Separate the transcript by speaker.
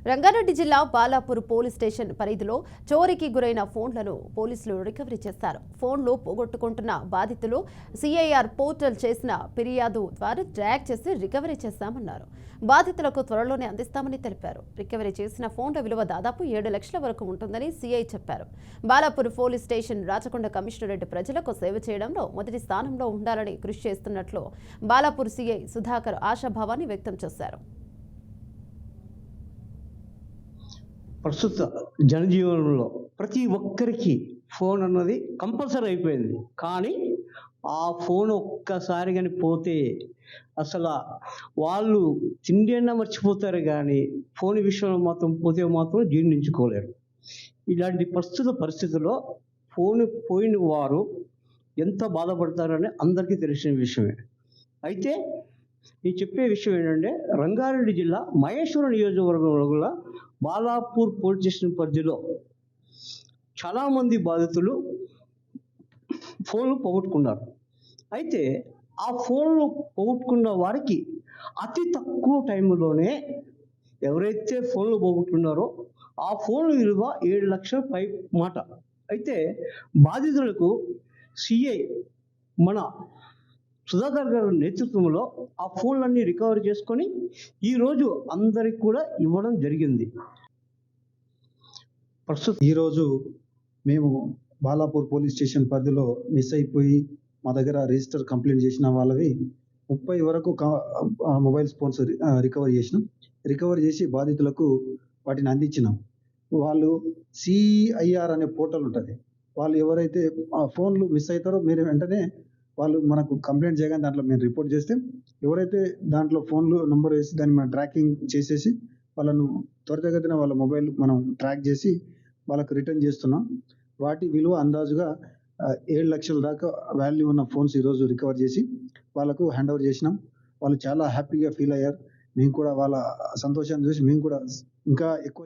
Speaker 1: రంగారెడ్డి జిల్లా Balapur police station పరిధిలో చోరీకి గురైన ఫోన్లను పోలీసులు రికవరీ చేశారు. ఫోన్లు పోగొట్టుకుంటున్న బాధితులు సిఐఆర్ పోర్టల్ చేసిన ఫిర్యాదు ద్వారా ట్రాక్ చేసి రికవరీ చేశామన్నారు. బాధితులకు త్వరలోనే అందిస్తామని తెలిపారు. రికవరీ చేసిన ఫోన్ల విలువ దాదాపు 7 లక్షల వరకు ఉంటుందని సిఐ చెప్పారు. Balapur police station Rachakonda commissionerate ప్రజలకు సేవ చేయడంలో మొదటి స్థానంలో ఉండాలని కృషి చేస్తున్నట్లు బాలాపూర్ సిఐ సుధాకర్ ఆశాభావాన్ని వ్యక్తం చేశారు.
Speaker 2: ప్రస్తుత జనజీవనంలో ప్రతి ఒక్కరికి ఫోన్ అన్నది కంపల్సరీ అయిపోయింది. కానీ ఆ ఫోన్ ఒక్కసారి కానీ పోతే అసలు వాళ్ళు తిండి అన్నా మర్చిపోతారు, కానీ ఫోన్ విషయంలో మాత్రం పోతే మాత్రం జీర్ణించుకోలేరు. ఇలాంటి ప్రస్తుత పరిస్థితుల్లో ఫోన్ పోయిన వారు ఎంత బాధపడతారని అందరికీ తెలిసిన విషయమే. అయితే నేను చెప్పే విషయం ఏంటంటే, రంగారెడ్డి జిల్లా మహేశ్వరం నియోజకవర్గంలో కూడా బాలాపూర్ పోలీస్ స్టేషన్ పరిధిలో చాలామంది బాధితులు ఫోన్లు పోగొట్టుకున్నారు. అయితే ఆ ఫోన్లు పోగొట్టుకున్న వారికి అతి తక్కువ టైంలోనే ఎవరైతే ఫోన్లు పోగొట్టుకున్నారో ఆ ఫోన్ల విలువ 7 లక్షల పై మాట. అయితే బాధితులకు సిఐ మన సుధాకర్ గారి నేతృత్వంలో ఆ ఫోన్లన్నీ రికవరీ చేసుకొని ఈరోజు అందరికి కూడా ఇవ్వడం జరిగింది.
Speaker 3: ఈరోజు మేము బాలాపూర్ పోలీస్ స్టేషన్ పరిధిలో మిస్ అయిపోయి మా దగ్గర రిజిస్టర్ కంప్లైంట్ చేసిన వాళ్ళవి 30 వరకు మొబైల్ ఫోన్స్ రికవరీ చేసి బాధితులకు వాటిని అందించినాం. వాళ్ళు సిఐఆర్ అనే పోర్టల్ ఉంటుంది. వాళ్ళు ఎవరైతే ఆ ఫోన్లు మిస్ అవుతారో మీరు వెంటనే వాళ్ళు మనకు కంప్లైంట్ చేయగానే దాంట్లో మేము రిపోర్ట్ చేస్తే ఎవరైతే దాంట్లో ఫోన్లు నెంబర్ వేసి దాన్ని మనం ట్రాకింగ్ చేసేసి వాళ్ళను త్వరితగతిన వాళ్ళ మొబైల్ మనం ట్రాక్ చేసి వాళ్ళకు రిటర్న్ చేస్తున్నాం. వాటి విలువ అందాజుగా 7 లక్షల దాకా వాల్యూ ఉన్న ఫోన్స్ ఈరోజు రికవర్ చేసి వాళ్ళకు హ్యాండ్ ఓవర్ చేసినాం. వాళ్ళు చాలా హ్యాపీగా ఫీల్ అయ్యారు. మేము కూడా వాళ్ళ సంతోషాన్ని చూసి మేము కూడా ఇంకా ఎక్కువ